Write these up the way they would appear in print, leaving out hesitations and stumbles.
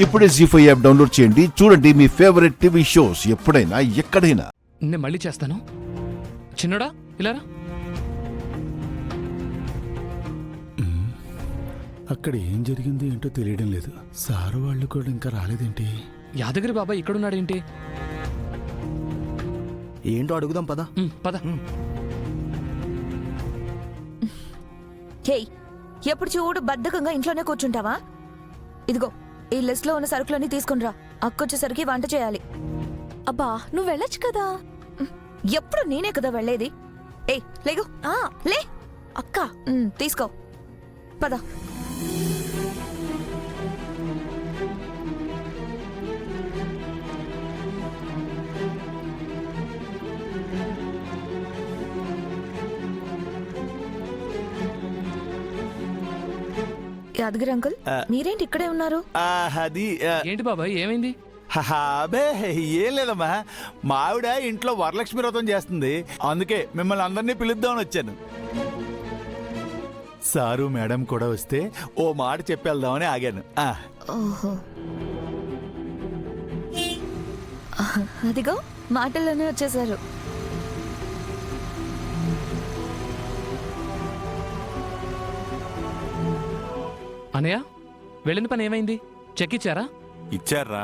ఇప్పుడే జీ5 app download చేయండి. చూడండి మీ ఫేవరెట్ టీవీ షోస్ ఎప్పుడైనా ఎక్కడైనా. నేను మళ్ళీ చేస్తాను. చిన్నడా ఇలా రా. అక్కడ ఏం జరిగింది ఏంటో తెలియడం లేదు. సారు వాళ్ళు కూడా ఇంకా రాలేదేంటి? యాదగిరి బాబాయ్ ఇక్కడున్నాడేంటి? ఏంటో అడుగుదాం పద. పద. హే, ఎప్పుడు చూడు బద్ధకంగా ఇంట్లోనే కూర్చుంటావా? ఇదిగో ఈ లిస్ట్ లో ఉన్న సరుకులన్నీ తీసుకునిరా. అక్కొచ్చేసరికి వంట చేయాలి. అబ్బా నువ్వు వెళ్ళొచ్చు కదా. ఎప్పుడు నేనే కదా వెళ్ళేది. ఏయ్ లేగు. లే అక్క. తీసుకో పద. యాదగిరి అంకుల్, మీరేంటి ఇక్కడే ఉన్నారు? అది ఏంటి బాబాయ్ ఏమైంది? అబే ఏం లేదమ్మా, మా ఆవిడ ఇంట్లో వరలక్ష్మి వ్రతం చేస్తుంది, అందుకే మిమ్మల్ని అందరినీ పిలుద్దామని వచ్చాను. సారు మేడం కూడా వస్తే ఓ మాట చెప్పేద్దామని ఆగాను. ఓహో, అదిగో మాటల్లోనే వచ్చేసారు. అనయ్య వెళ్ళిన పని ఏమైంది? చెక్ ఇచ్చారా? ఇచ్చారా,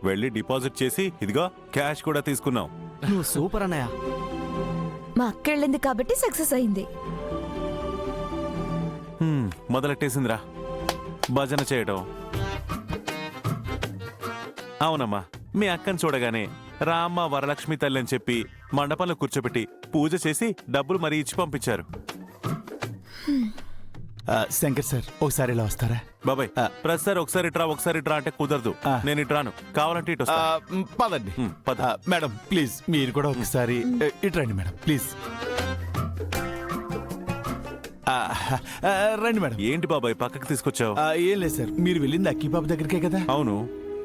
వెళ్ళి డిపాజిట్ చేసి ఇదిగో క్యాష్ కూడా తీసుకున్నాం. నువ్వు సూపర్ అన్నయ్య. మా అక్క వెళ్ళింది కాబట్టి సక్సెస్ అయింది. మొదలెట్టేసిందిరా భజన చేయడం. అవునమ్మా, మీ అక్కని చూడగానే రామ్మ వరలక్ష్మి తల్లి అని చెప్పి మండపంలో కూర్చోబెట్టి పూజ చేసి డబ్బులు మరీ ఇచ్చి పంపించారు. శంకర్ సార్ ఒకసారి ఇలా వస్తారా? బాబాయ్ ప్రతిసారి ఒకసారి ఇట్రా అంటే కుదరదు. నేను ఇట్రాను, కావాలంటే ఇటు వస్తా. పదండి. పద. మేడం ప్లీజ్ మీరు కూడా ఒకసారి ఇటు రండి మేడం ప్లీజ్. రండి మేడం. ఏంటి బాబాయ్ పక్కకి తీసుకొచ్చావు? ఏం లేదు సార్, మీరు వెళ్ళింది అక్కిబాబు దగ్గరికే కదా? అవును.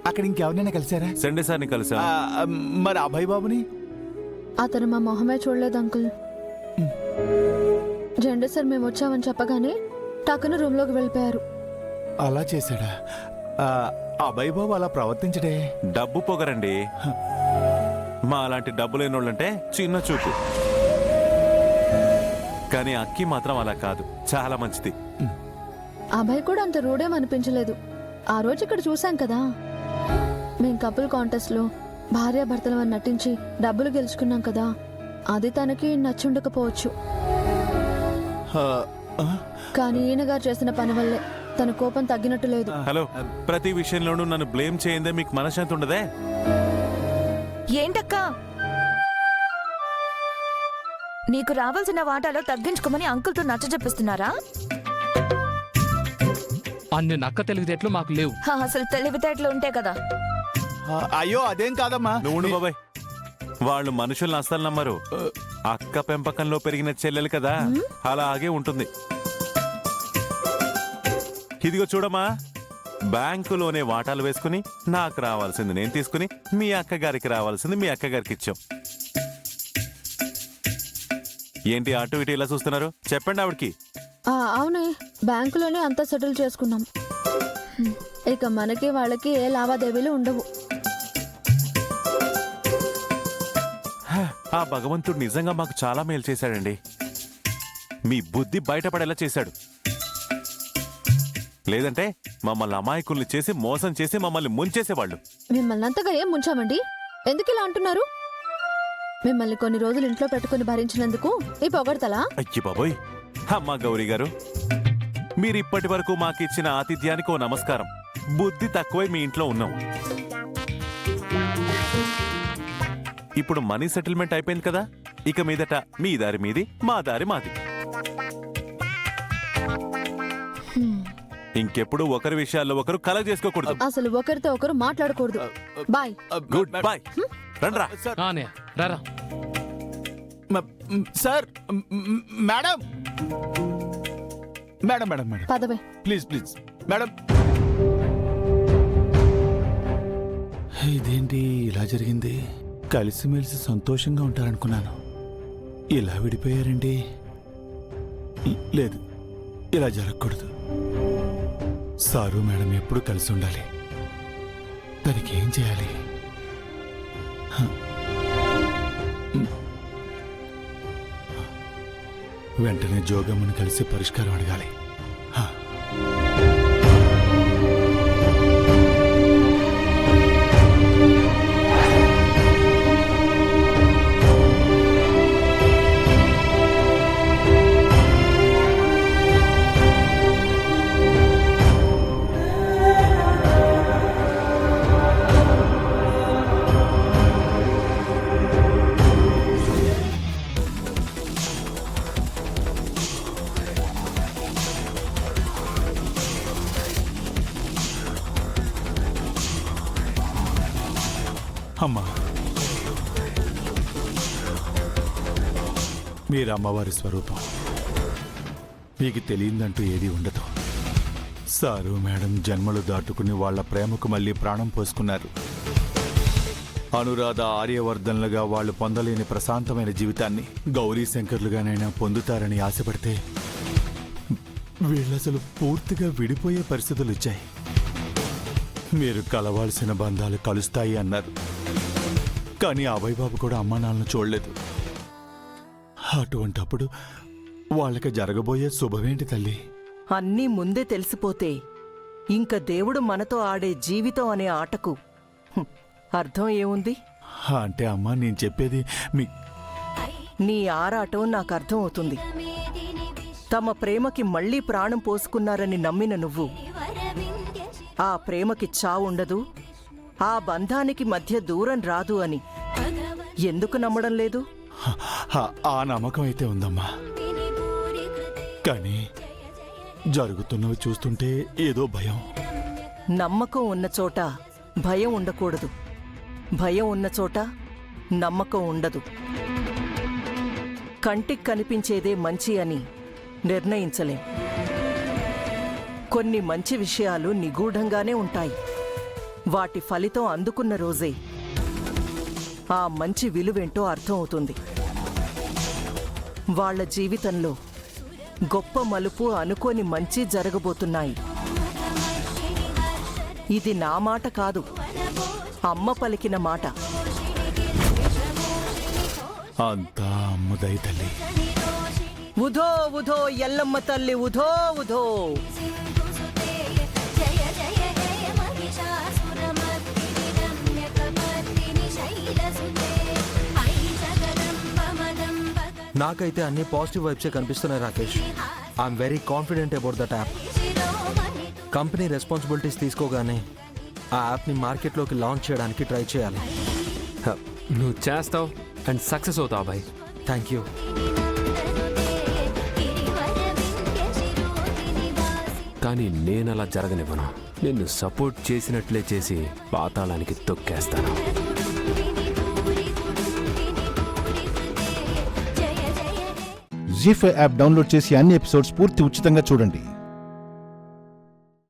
అక్కడ ఇంకెవరినైనా కలిసారా? సండే సార్ని కలిసా. మరి అభయ్ బాబుని? అతను మా మొహమే చూడలేదు అంకుల్. జెండే సార్ మేము వచ్చామని చెప్పగానే టక్కున రూమ్ లోకి వెళ్ళిపోయారు. అలా చేశాడా? అభయ్ బాబు అలా ప్రవర్తించడే. డబ్బు పొగరండి. మా అలాంటి డబ్బు లేనోళ్ళంటే చిన్న చూపు, కానీ అక్కి మాత్రం అలా కాదు, చాలా మంచిది. అభయ్ కూడా అంత రూడేం అనిపించలేదు. ఆ రోజు ఇక్కడ చూసాం కదా, మేం కపుల్ కాంటెస్ట్ లో భార్యాభర్తలు అని నటించి డబ్బులు గెలుచుకున్నాం కదా, అది తనకి నచ్చుండకపోవచ్చు. కానీ ఈయన గారు చేసిన పని వల్లే తన కోపం తగ్గినట్టు లేదు. హలో, ప్రతి విషయంలోనూ నన్ను బ్లేమ్ చేయందే మీకు మనశ్శాంతి ఉండదే? ఏంటక్కా, నీకు రావాల్సిన వాటాలో తగ్గించుకోమని అంకుల్తో నచ్చ చెప్పిస్తున్నారా? అన్ని నక్క తెలివితేటలు మాకు లేవు. అసలు తెలివితేటలు ఉంటే కదా. అయ్యో అదేం కాదమ్మా. నువ్వు బాబాయ్, వాళ్ళు మనుషుల్ని అస్సలు నమ్మరు. అక్క పెంపకంలో పెరిగిన చెల్లెలు కదా, అలాగే ఉంటుంది. ఇదిగో చూడమ్మా, బ్యాంకులోనే వాటాలు వేసుకుని నాకు రావాల్సింది నేను తీసుకుని మీ అక్క గారికి రావాల్సింది మీ అక్క గారికి ఇచ్చాం. ఏంటి అటు ఇటు ఇలా చూస్తున్నారు? చెప్పండి ఆవిడకి. అవునే, బ్యాంకులోనే అంతా సెటిల్ చేసుకున్నాం. ఇక మనకి వాళ్ళకి ఏ లావాదేవీలు ఉండవు. ఆ భగవంతుడు నిజంగా మాకు చాలా మేలు చేశాడండి. మీ బుద్ధి బయటపడేలా చేశాడు. లేదంటే మమ్మల్ని అమాయకుల్ని చేసి మోసం చేసి మమ్మల్ని ముంచేసేవాళ్ళు. మిమ్మల్ని అంతగా ఏం ముంచామండి? ఎందుకు ఇలా అంటున్నారు? మిమ్మల్ని కొన్ని రోజులు ఇంట్లో పెట్టుకుని భరించినందుకు ఈ పొగడతలా? అయ్యి బాబోయ్, అమ్మా గౌరీ గారు, మీరు ఇప్పటి వరకు మాకిచ్చిన ఆతిథ్యానికి ఓ నమస్కారం. బుద్ధి తక్కువై మీ ఇంట్లో ఉన్నాం. ఇప్పుడు మనీ సెటిల్మెంట్ అయిపోయింది కదా, ఇక మీదట మీ దారి మీది, మా దారి మాది. ఇంకెప్పుడు ఒకరి విషయాల్లో ఒకరు కలగ చేసుకోకూడదు. అసలు ఒకరితో ఒకరు మాట్లాడకూడదు. బాయ్. Good boy. రండ్రా. అనయ్య రారా. Sir madam madam madam madam పదవే. Please please madam. ఇదేంటి ఇలా జరిగింది? కలిసిమెలిసి సంతోషంగా ఉంటారనుకున్నాను, ఇలా విడిపోయారండి. లేదు, ఇలా జరగకూడదు. సారు మేడం ఎప్పుడు కలిసి ఉండాలి. దానికి ఏం చేయాలి? వెంటనే జోగమ్మని కలిసి పరిష్కారం అడగాలి. అమ్మా, మీరు అమ్మవారి స్వరూపం. మీకు తెలియందంటూ ఏదీ ఉండదు. సారు మేడం జన్మలు దాటుకుని వాళ్ల ప్రేమకు మళ్ళీ ప్రాణం పోసుకున్నారు. అనురాధ ఆర్యవర్ధన్లుగా వాళ్ళు పొందలేని ప్రశాంతమైన జీవితాన్ని గౌరీ శంకర్లుగానైనా పొందుతారని ఆశపడితే వీళ్ళసలు పూర్తిగా విడిపోయే పరిస్థితులు వచ్చాయి. మీరు కలవాల్సిన బంధాలు కలుస్తాయి అన్నారు, కానీ అభయ్ బాబు కూడా అమ్మా నాన్నను చూడలేదు. అటువంటప్పుడు వాళ్ళకి జరగబోయే శుభమేంటి తల్లి? అన్నీ ముందే తెలిసిపోతే ఇంక దేవుడు మనతో ఆడే జీవితం అనే ఆటకు అర్థం ఏముంది? అంటే అమ్మా, నేను చెప్పేది నీ ఆరాటం నాకు అర్థం అవుతుంది. తమ ప్రేమకి మళ్లీ ప్రాణం పోసుకున్నారని నమ్మిన నువ్వు ఆ ప్రేమకి చావుండదు, ఆ బంధానికి మధ్య దూరం రాదు అని ఎందుకు నమ్మడం లేదు? ఆ నమ్మకం అయితే ఉందమ్మా, కానీ జరుగుతున్నవి చూస్తుంటే ఏదో భయం. నమ్మకం ఉన్న చోట భయం ఉండకూడదు, భయం ఉన్న చోట నమ్మకం ఉండదు. కంటికి కనిపించేదే మంచి అని నిర్ణయించలేం. కొన్ని మంచి విషయాలు నిగూఢంగానే ఉంటాయి. వాటి ఫలితం అందుకున్న రోజే ఆ మంచి విలువేంటో అర్థమవుతుంది. వాళ్ల జీవితంలో గొప్ప మలుపు అనుకోని మంచి జరగబోతున్నాయి. ఇది నా మాట కాదు, అమ్మ పలికిన మాట. అంతా అమ్మదై తల్లి. ఉధో ఉధో ఎల్లమ్మ తల్లి, ఉధో ఉధో. నాకైతే అన్ని పాజిటివ్ వైబ్సే కనిపిస్తున్నాయి Rakesh. I'm very confident about that app. Company responsibilities తీసుకోగానే ఆ యాప్ని మార్కెట్లోకి లాంచ్ చేయడానికి ట్రై చేయాలి. నువ్వు చేస్తావు అండ్ సక్సెస్ అవుతావు బాయ్. Thank you. కానీ నేను అలా జరగనివ్వను. నిన్ను సపోర్ట్ చేసినట్లే చేసి పాతాళానికి తొక్కేస్తాను. జీ5 యాప్ డౌన్లోడ్ చేసి అన్ని ఎపిసోడ్స్ పూర్తి ఉచితంగా చూడండి.